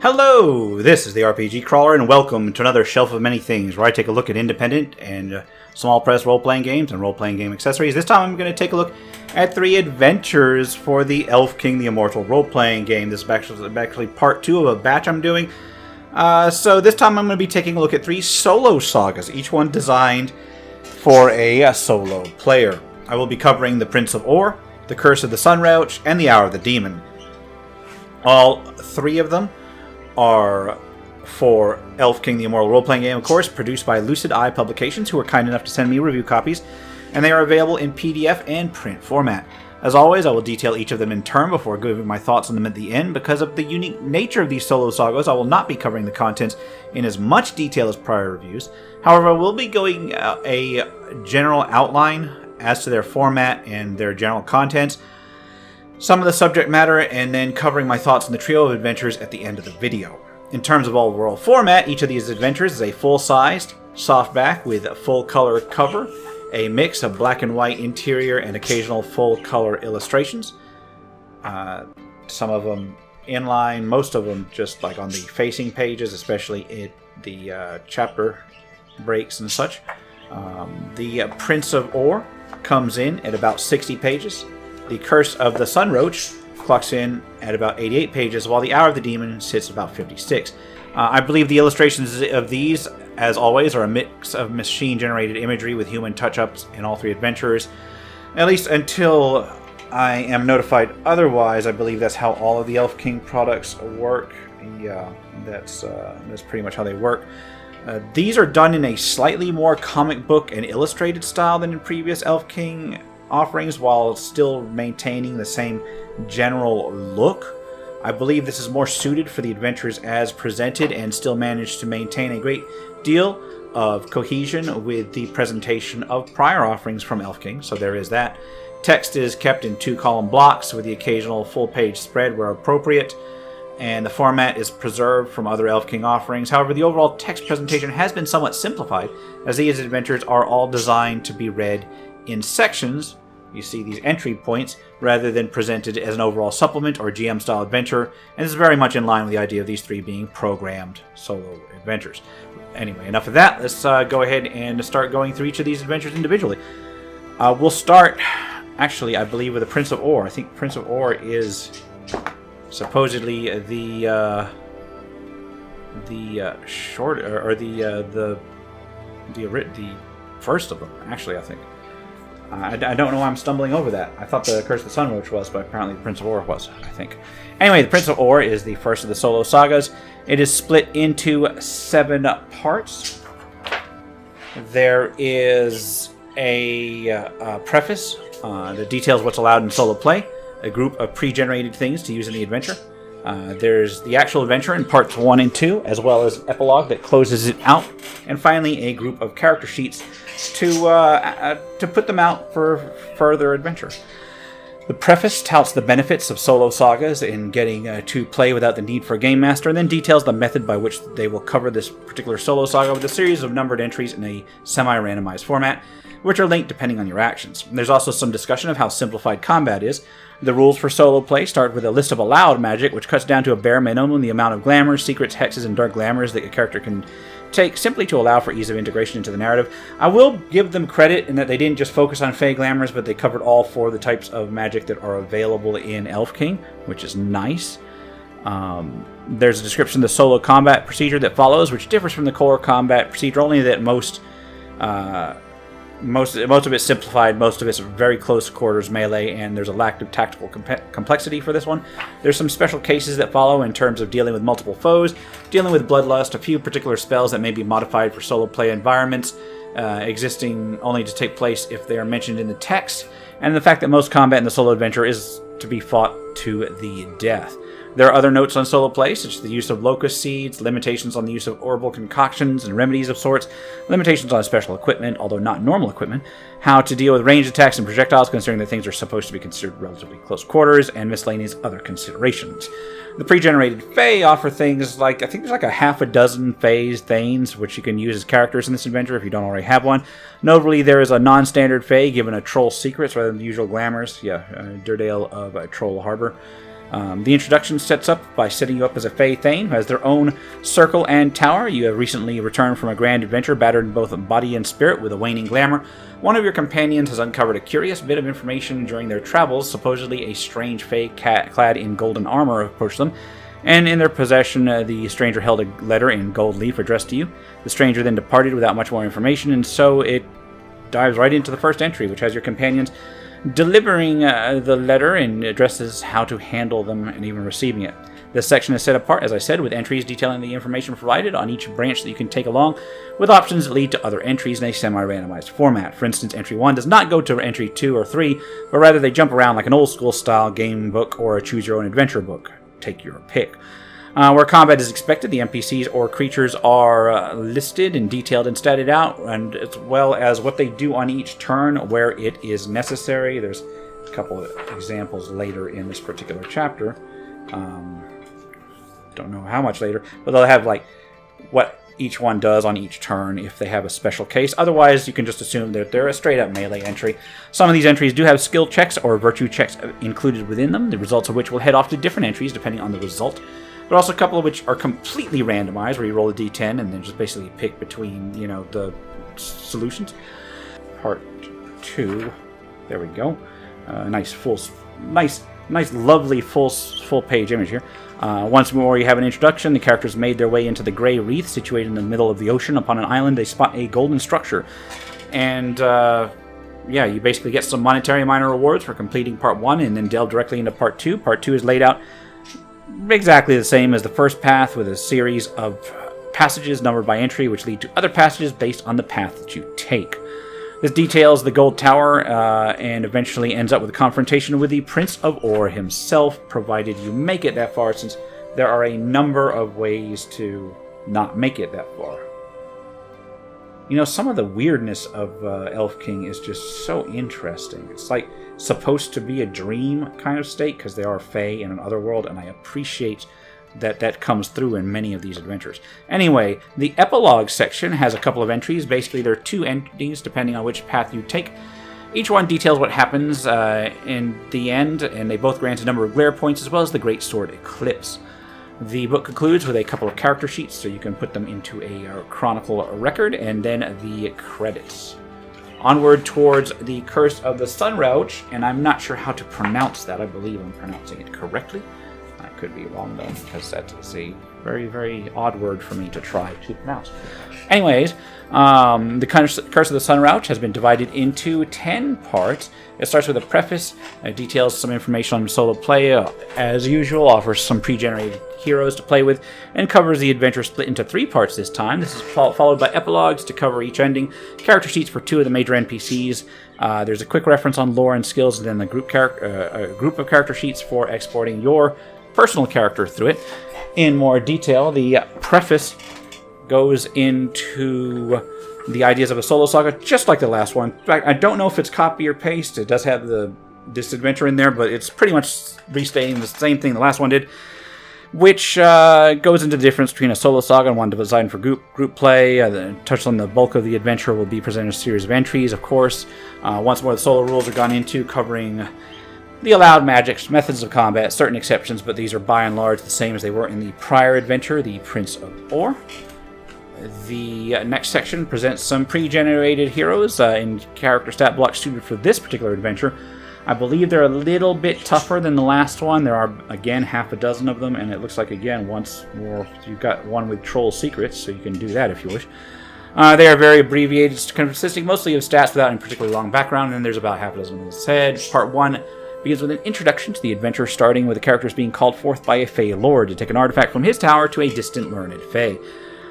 Hello, this is the RPG Crawler, and welcome to another Shelf of Many Things, where I take a look at independent and small press role-playing games and role-playing game accessories. This time I'm going to take a look at 3 adventures for the Elfking, the Immortal Roleplaying Game. This is actually part 2 of a batch I'm doing. So this time I'm going to be taking a look at 3 solo sagas, each one designed for a solo player. I will be covering the Prince of Or, the Curse of the Sunraioch, and the Hour of the Demon. All 3 of them are for Elfking, the Immortal Roleplaying Game, of course, produced by Lucid Eye Publications, who are kind enough to send me review copies, and they are available in PDF and print format. As always, I will detail each of them in turn before giving my thoughts on them at the end. Because of the unique nature of these solo sagas, I will not be covering the contents in as much detail as prior reviews. However, I will be going a general outline as to their format and their general contents, some of the subject matter, and then covering my thoughts on the trio of adventures at the end of the video. In terms of overall format, each of these adventures is a full-sized softback with a full-color cover, a mix of black and white interior and occasional full-color illustrations. Some of them inline, most of them just like on the facing pages, especially in the chapter breaks and such. The Prince of Or comes in at about 60 pages. The Curse of the Sunraioch clocks in at about 88 pages, while the Hour of the Demon sits at about 56. I believe the illustrations of these, as always, are a mix of machine-generated imagery with human touch-ups in all 3 adventures. At least until I am notified otherwise, I believe that's how all of the Elfking products work. Yeah, that's pretty much how they work. These are done in a slightly more comic book and illustrated style than in previous Elfking offerings, while still maintaining the same general look. I believe this is more suited for the adventures as presented and still managed to maintain a great deal of cohesion with the presentation of prior offerings from Elfking, so there is that. Text is kept in 2-column blocks with the occasional full-page spread where appropriate, and the format is preserved from other Elfking offerings. However, the overall text presentation has been somewhat simplified, as these adventures are all designed to be read in sections. You see these entry points rather than presented as an overall supplement or GM-style adventure, and this is very much in line with the idea of these 3 being programmed solo adventures. Anyway, enough of that. Let's go ahead and start going through each of these adventures individually. We'll start, actually, I believe, with the Prince of Or. I think Prince of Or is supposedly the short or the first of them. Actually, I think. I don't know why I'm stumbling over that. I thought the Curse of the Sunraioch was, but apparently the Prince of Or was, I think. Anyway, the Prince of Or is the first of the solo sagas. It is split into 7 parts. There is a preface that details what's allowed in solo play, a group of pre-generated things to use in the adventure. There's the actual adventure in parts 1 and 2, as well as an epilogue that closes it out, and finally a group of character sheets to put them out for further adventure. The preface touts the benefits of solo sagas in getting to play without the need for a game master, and then details the method by which they will cover this particular solo saga with a series of numbered entries in a semi-randomized format, which are linked depending on your actions. There's also some discussion of how simplified combat is. The rules for solo play start with a list of allowed magic, which cuts down to a bare minimum the amount of glamours, secrets, hexes, and dark glamours that a character can take, simply to allow for ease of integration into the narrative. I will give them credit in that they didn't just focus on fey glamours, but they covered all 4 of the types of magic that are available in Elfking, which is nice. There's a description of the solo combat procedure that follows, which differs from the core combat procedure, only that most of it's simplified, most of it's very close quarters melee, and there's a lack of tactical complexity for this one. There's some special cases that follow in terms of dealing with multiple foes, dealing with bloodlust, a few particular spells that may be modified for solo play environments, existing only to take place if they are mentioned in the text, and the fact that most combat in the solo adventure is to be fought to the death. There are other notes on solo play, such as the use of locust seeds, limitations on the use of herbal concoctions and remedies of sorts, limitations on special equipment, although not normal equipment, how to deal with ranged attacks and projectiles, considering that things are supposed to be considered relatively close quarters, and miscellaneous other considerations. The pre-generated Fae offer things like, I think there's like a half a dozen Faes, Thanes, which you can use as characters in this adventure if you don't already have one. Notably, there is a non-standard Fae given a troll secrets rather than the usual glamours. Durdale of Troll Harbor. The introduction sets up by setting you up as a Fey Thane who has their own circle and tower. You have recently returned from a grand adventure, battered in both body and spirit with a waning glamour. One of your companions has uncovered a curious bit of information during their travels. Supposedly a strange Fey clad in golden armor approached them, and in their possession the stranger held a letter in gold leaf addressed to you. The stranger then departed without much more information, and so it dives right into the first entry, which has your companions delivering the letter and addresses how to handle them and even receiving it. This section is set apart, as I said, with entries detailing the information provided on each branch that you can take along, with options that lead to other entries in a semi-randomized format. For instance, entry 1 does not go to entry 2 or 3, but rather they jump around like an old-school style game book or a choose-your-own-adventure book. Take your pick. Where combat is expected, the NPCs or creatures are listed and detailed and statted out, and as well as what they do on each turn where it is necessary. There's a couple of examples later in this particular chapter. Don't know how much later, but they'll have like what each one does on each turn if they have a special case. Otherwise, you can just assume that they're a straight-up melee entry. Some of these entries do have skill checks or virtue checks included within them, the results of which will head off to different entries depending on the result. But also a couple of which are completely randomized, where you roll a d10 and then just basically pick between, the solutions. Part 2. There we go. Nice, lovely full page image here. Once more, you have an introduction. The characters made their way into the Grey Wreath, situated in the middle of the ocean. Upon an island, they spot a golden structure. And, you basically get some monetary minor rewards for completing Part 1 and then delve directly into Part 2. Part 2 is laid out exactly the same as the first path, with a series of passages numbered by entry, which lead to other passages based on the path that you take. This details the Gold Tower and eventually ends up with a confrontation with the Prince of Or himself, provided you make it that far, since there are a number of ways to not make it that far. Some of the weirdness of Elfking is just so interesting. It's like supposed to be a dream kind of state, because they are Fey in an other world, and I appreciate that comes through in many of these adventures. Anyway, the epilogue section has a couple of entries. Basically, there are 2 endings depending on which path you take. Each one details what happens in the end, and they both grant a number of glare points as well as the Great Sword Eclipse. The book concludes with a couple of character sheets, so you can put them into a chronicle record, and then the credits. Onward towards the Curse of the Sunraioch, and I'm not sure how to pronounce that. I believe I'm pronouncing it correctly. I could be wrong, though, because that is a very, very odd word for me to try to pronounce. Anyways, the Curse of the Sunraioch has been divided into 10 parts. It starts with a preface, details some information on solo play, as usual, offers some pre-generated heroes to play with, and covers the adventure split into 3 parts this time. This is followed by epilogues to cover each ending, character sheets for 2 of the major NPCs. There's a quick reference on lore and skills, and then the group of character sheets for exporting your personal character through it. In more detail, the preface goes into the ideas of a solo saga, just like the last one. In fact, I don't know if it's copy or paste. It does have this adventure in there, but it's pretty much restating the same thing the last one did, which goes into the difference between a solo saga and one designed for group play. Touch on the bulk of the adventure will be presented a series of entries, of course. Once more, the solo rules are gone into, covering the allowed magics, methods of combat, certain exceptions, but these are by and large the same as they were in the prior adventure, the Prince of Or. The next section presents some pre-generated heroes in character stat blocks suited for this particular adventure. I believe they're a little bit tougher than the last one. There are, again, half a dozen of them, and it looks like, again, once more, you've got one with Troll Secrets, so you can do that if you wish. They are very abbreviated, consisting mostly of stats without any particularly long background, and there's about half a dozen of them said. Part 1 begins with an introduction to the adventure, starting with the characters being called forth by a Fey Lord to take an artifact from his tower to a distant learned Fey.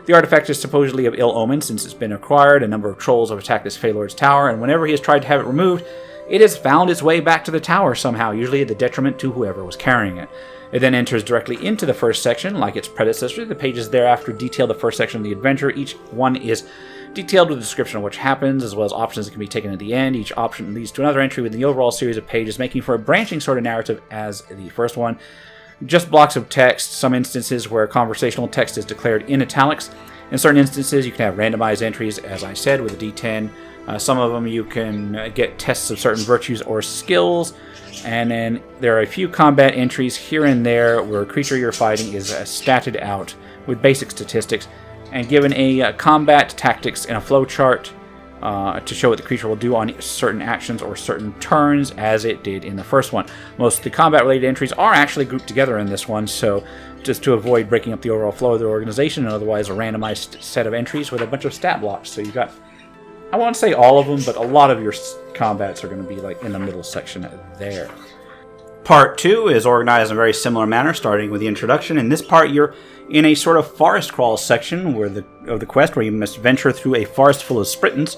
The artifact is supposedly of ill omen since it's been acquired. A number of trolls have attacked this Fey Lord's tower, and whenever he has tried to have it removed, it has found its way back to the tower somehow, usually at the detriment to whoever was carrying it. It then enters directly into the first section, like its predecessor. The pages thereafter detail the first section of the adventure. Each one is detailed with a description of what happens, as well as options that can be taken at the end. Each option leads to another entry within the overall series of pages, making for a branching sort of narrative as the first one. Just blocks of text, some instances where conversational text is declared in italics. In certain instances, you can have randomized entries, as I said, with a D10 Some of them you can get tests of certain virtues or skills, and then there are a few combat entries here and there where a creature you're fighting is statted out with basic statistics and given a combat tactics and a flowchart to show what the creature will do on certain actions or certain turns, as it did in the first one. Most of the combat-related entries are actually grouped together in this one, so just to avoid breaking up the overall flow of the organization, and otherwise a randomized set of entries with a bunch of stat blocks. So you've got, I won't say all of them, but a lot of your combats are going to be like in the middle section there. Part 2 is organized in a very similar manner, starting with the introduction. In this part, you're in a sort of forest crawl section of the quest, where you must venture through a forest full of spritons.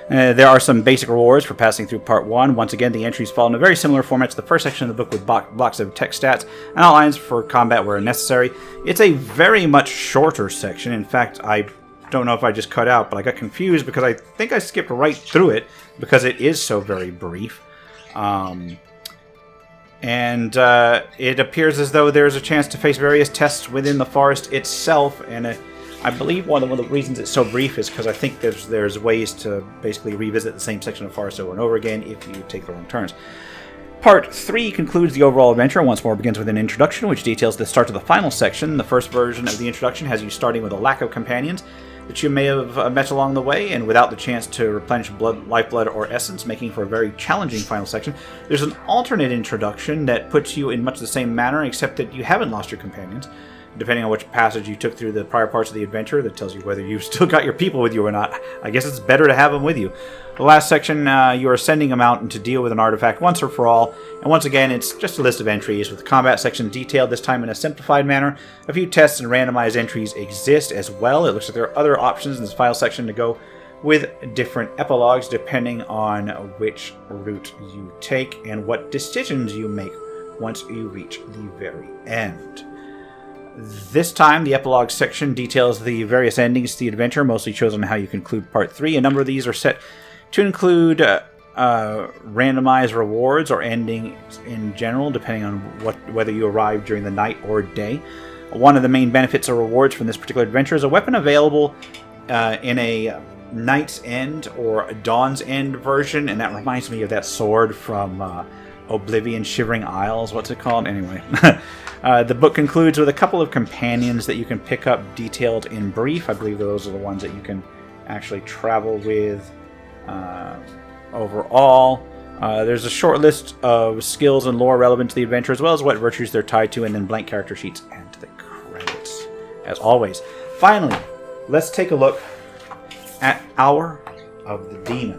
There are some basic rewards for passing through Part 1. Once again, the entries follow in a very similar format to the first section of the book, with blocks of text stats and outlines for combat where necessary. It's a very much shorter section. In fact, I don't know if I just cut out, but I got confused because I think I skipped right through it because it is so very brief. And it appears as though there's a chance to face various tests within the forest itself, and I believe one of the reasons it's so brief is because I think there's ways to basically revisit the same section of forest over and over again if you take the wrong turns. Part 3 concludes the overall adventure and once more begins with an introduction, which details the start to the final section. The first version of the introduction has you starting with a lack of companions that you may have met along the way, and without the chance to replenish lifeblood or essence, making for a very challenging final section. There's an alternate introduction that puts you in much the same manner, except that you haven't lost your companions. Depending on which passage you took through the prior parts of the adventure, that tells you whether you've still got your people with you or not. I guess it's better to have them with you. The last section, you are sending a mountain to deal with an artifact once or for all, and once again, it's just a list of entries, with the combat section detailed this time in a simplified manner. A few tests and randomized entries exist as well. It looks like there are other options in this final section to go with different epilogues depending on which route you take and what decisions you make once you reach the very end. This time, the epilogue section details the various endings to the adventure, mostly chosen on how you conclude Part 3. A number of these are set to include randomized rewards or endings in general, depending on whether you arrive during the night or day. One of the main benefits or rewards from this particular adventure is a weapon available in a Night's End or Dawn's End version, and that reminds me of that sword from Oblivion Shivering Isles. What's it called? Anyway. The book concludes with a couple of companions that you can pick up detailed in brief. I believe those are the ones that you can actually travel with overall. There's a short list of skills and lore relevant to the adventure, as well as what virtues they're tied to, and then blank character sheets and the credits, as always. Finally, let's take a look at Hour of the Demon.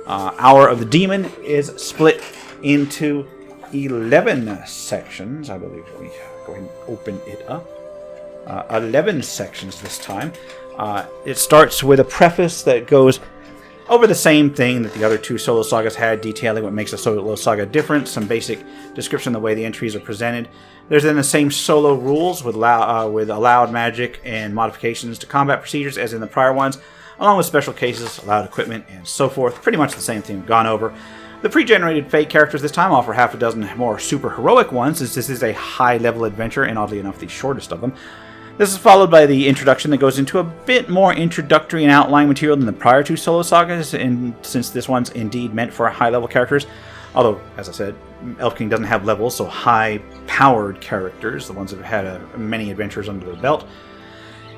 Hour of the Demon is split into 11 sections. I believe we go ahead and open it up. 11 sections this time. It starts with a preface that goes over the same thing that the other two solo sagas had, detailing what makes a solo saga different, some basic description of the way the entries are presented. There's then the same solo rules with allowed magic and modifications to combat procedures as in the prior ones, along with special cases, allowed equipment, and so forth. Pretty much the same thing we've gone over. The pre-generated Fate characters this time offer half a dozen more super heroic ones, as this is a high-level adventure, and oddly enough, the shortest of them. This is followed by the introduction that goes into a bit more introductory and outline material than the prior two solo sagas, and since this one's indeed meant for high-level characters. Although, as I said, Elfking doesn't have levels, so high-powered characters, the ones that have had many adventures under their belt.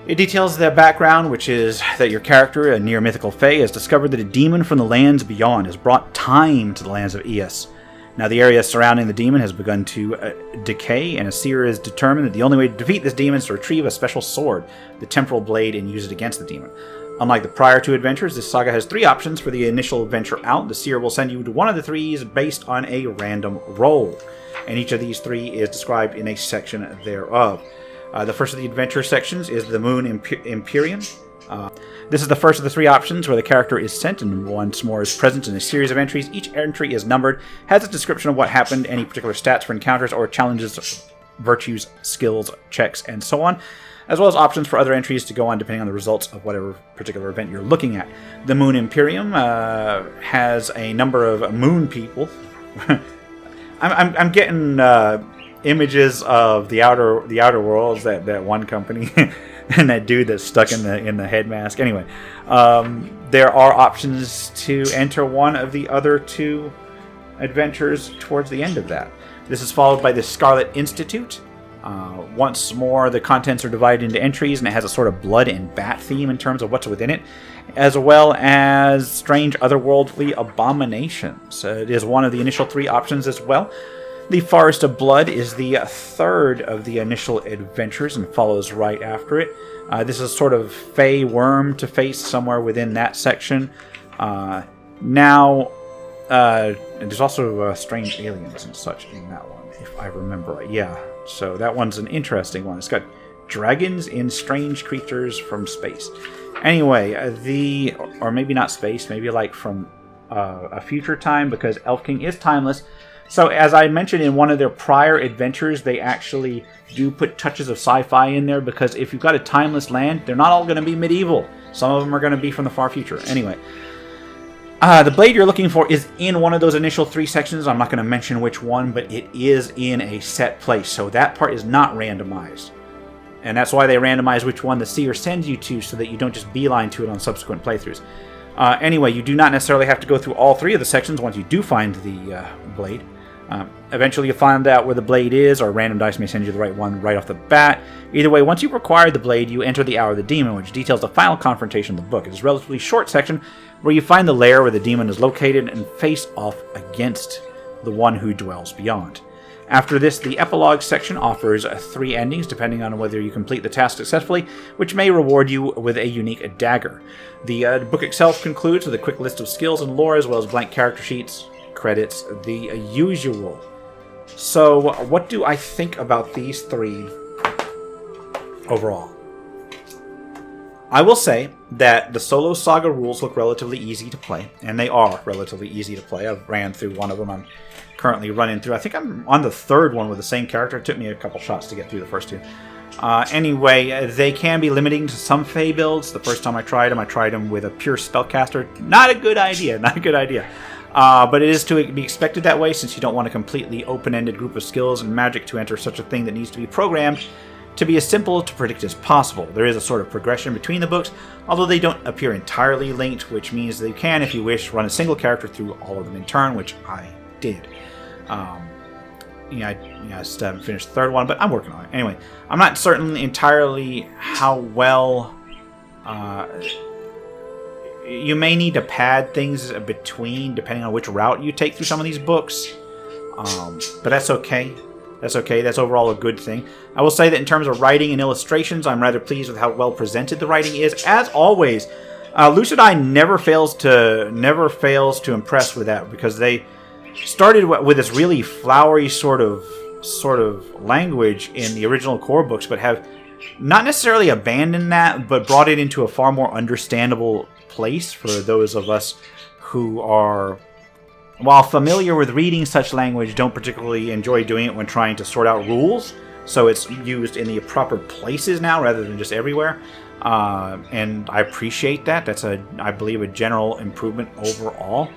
It details their background, which is that your character, a near-mythical fae, has discovered that a demon from the lands beyond has brought time to the lands of Eos. Now, the area surrounding the demon has begun to decay, and a seer is determined that the only way to defeat this demon is to retrieve a special sword, the Temporal Blade, and use it against the demon. Unlike the prior two adventures, this saga has 3 options for the initial venture out. The seer will send you to one of the 3s based on a random roll, and each of these 3 is described in a section thereof. The first of the adventure sections is the Moon Imperium. This is the first of the 3 options where the character is sent and once more is present in a series of entries. Each entry is numbered, has a description of what happened, any particular stats for encounters or challenges, virtues, skills, checks, and so on, as well as options for other entries to go on depending on the results of whatever particular event you're looking at. The Moon Imperium has a number of moon people. I'm getting images of the outer worlds, that one company and that dude that's stuck in the head mask. Anyway, there are options to enter one of the other two adventures towards the end of that. This is followed by the Scarlet Institute. Once more, the contents are divided into entries, and it has a sort of blood and bat theme in terms of what's within it, as well as strange otherworldly abominations. It is one of the initial 3 options as well. The Forest of Blood is the 3rd of the initial adventures and follows right after it. This is sort of Fey Worm to face somewhere within that section. There's also strange aliens and such in that one, if I remember right. Yeah, so that one's an interesting one. It's got dragons and strange creatures from space. Anyway, or maybe not space, maybe like from a future time, because Elfking is timeless. So as I mentioned in one of their prior adventures, they actually do put touches of sci-fi in there, because if you've got a timeless land, they're not all going to be medieval. Some of them are going to be from the far future. Anyway, the blade you're looking for is in one of those initial 3 sections. I'm not going to mention which one, but it is in a set place, so that part is not randomized. And that's why they randomize which one the seer sends you to, so that you don't just beeline to it on subsequent playthroughs. Anyway, you do not necessarily have to go through all 3 of the sections once you do find the blade. Eventually you'll find out where the blade is, or random dice may send you the right one right off the bat. Either way, once you've acquired the blade, you enter the Hour of the Demon, which details the final confrontation of the book. It is a relatively short section where you find the lair where the demon is located and face off against the one who dwells beyond. After this, the epilogue section offers 3 endings, depending on whether you complete the task successfully, which may reward you with a unique dagger. The book itself concludes with a quick list of skills and lore, as well as blank character sheets, credits, the usual. So, what do I think about these 3 overall? I will say that the solo saga rules look relatively easy to play, and they are relatively easy to play. I've ran through one of them. I'm currently running through. I think I'm on the 3rd one with the same character. It took me a couple shots to get through the first 2. Anyway, they can be limiting to some Fey builds. The first time I tried them with a pure spellcaster. Not a good idea. But it is to be expected that way, since you don't want a completely open-ended group of skills and magic to enter such a thing that needs to be programmed to be as simple to predict as possible. There is a sort of progression between the books, although they don't appear entirely linked, which means that you can, if you wish, run a single character through all of them in turn, which I did. I just haven't finished the 3rd one, but I'm working on it. Anyway, I'm not certain entirely how well... you may need to pad things between, depending on which route you take through some of these books. But that's okay. That's overall a good thing. I will say that in terms of writing and illustrations, I'm rather pleased with how well presented the writing is. As always, Lucid Eye never fails to impress with that, because they started with this really flowery sort of language in the original core books, but have not necessarily abandoned that, but brought it into a far more understandable place for those of us who are, while familiar with reading such language, don't particularly enjoy doing it when trying to sort out rules. So it's used in the proper places now rather than just everywhere. And I appreciate that. That's, I believe, a general improvement overall.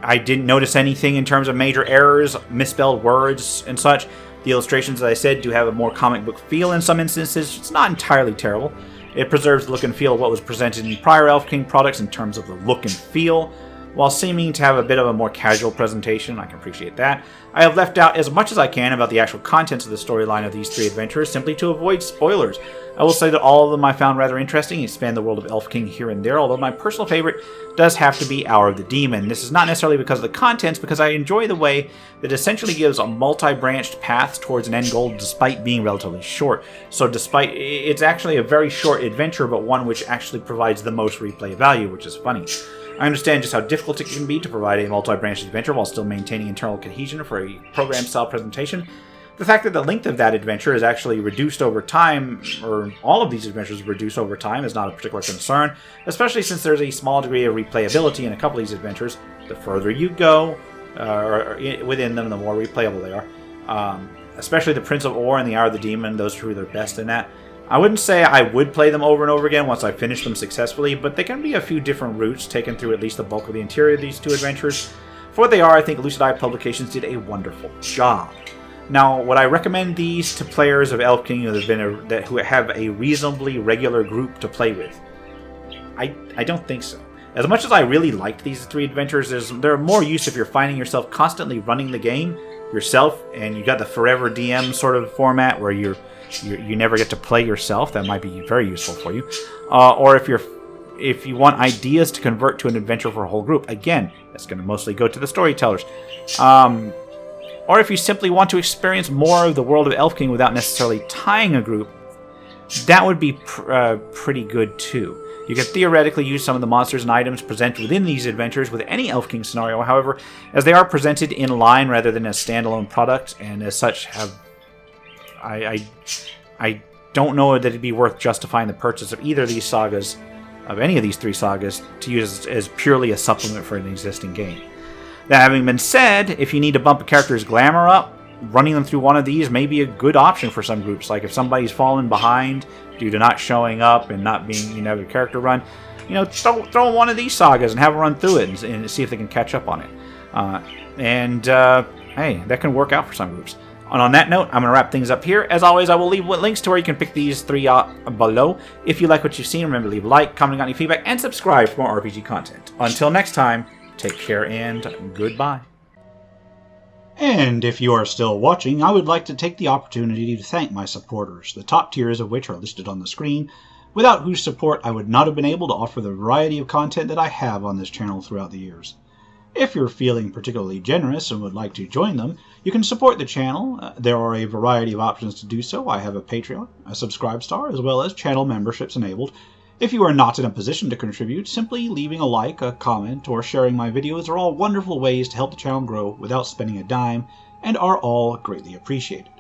I didn't notice anything in terms of major errors, misspelled words, and such. The illustrations, as I said, do have a more comic book feel in some instances. It's not entirely terrible. It preserves the look and feel of what was presented in prior Elfking products in terms of the look and feel, while seeming to have a bit of a more casual presentation. I can appreciate that. I have left out as much as I can about the actual contents of the storyline of these 3 adventures, simply to avoid spoilers. I will say that all of them I found rather interesting, expand the world of Elfking here and there, although my personal favorite does have to be Hour of the Demon. This is not necessarily because of the contents, because I enjoy the way that it essentially gives a multi-branched path towards an end goal despite being relatively short. So it's actually a very short adventure, but one which actually provides the most replay value, which is funny. I understand just how difficult it can be to provide a multi-branched adventure while still maintaining internal cohesion for a program-style presentation. The fact that the length of that adventure is actually reduced over time, or all of these adventures reduced over time, is not a particular concern, especially since there's a small degree of replayability in a couple of these adventures. The further you go within them, the more replayable they are. Especially the Prince of Ore and the Hour of the Demon, those two are their best in that. I wouldn't say I would play them over and over again once I finish them successfully, but they can be a few different routes taken through at least the bulk of the interior of these 2 adventures. For what they are, I think Lucid Eye Publications did a wonderful job. Now, would I recommend these to players of Elfking who have a reasonably regular group to play with? I don't think so. As much as I really liked these 3 adventures, they're more use if you're finding yourself constantly running the game yourself, and you got the forever DM sort of format where you never get to play yourself. That might be very useful for you. Or if you want ideas to convert to an adventure for a whole group, again, that's going to mostly go to the storytellers. Or if you simply want to experience more of the world of Elfking without necessarily tying a group, that would be pretty good too. You can theoretically use some of the monsters and items presented within these adventures with any Elfking scenario, however, as they are presented in line rather than as standalone product, and as such I don't know that it'd be worth justifying the purchase of either of these sagas, of any of these 3 sagas, to use as purely a supplement for an existing game. That having been said, if you need to bump a character's glamour up, running them through one of these may be a good option for some groups. Like if somebody's fallen behind due to not showing up and not being, their character run, throw one of these sagas and have them run through it and see if they can catch up on it. Hey, that can work out for some groups. And on that note, I'm going to wrap things up here. As always, I will leave links to where you can pick these 3 up below. If you like what you've seen, remember to leave a like, comment on any feedback, and subscribe for more RPG content. Until next time, take care and goodbye. And if you are still watching, I would like to take the opportunity to thank my supporters, the top tiers of which are listed on the screen, without whose support I would not have been able to offer the variety of content that I have on this channel throughout the years. If you're feeling particularly generous and would like to join them, you can support the channel. There are a variety of options to do so. I have a Patreon, a Subscribe Star, as well as channel memberships enabled. If you are not in a position to contribute, simply leaving a like, a comment, or sharing my videos are all wonderful ways to help the channel grow without spending a dime, and are all greatly appreciated.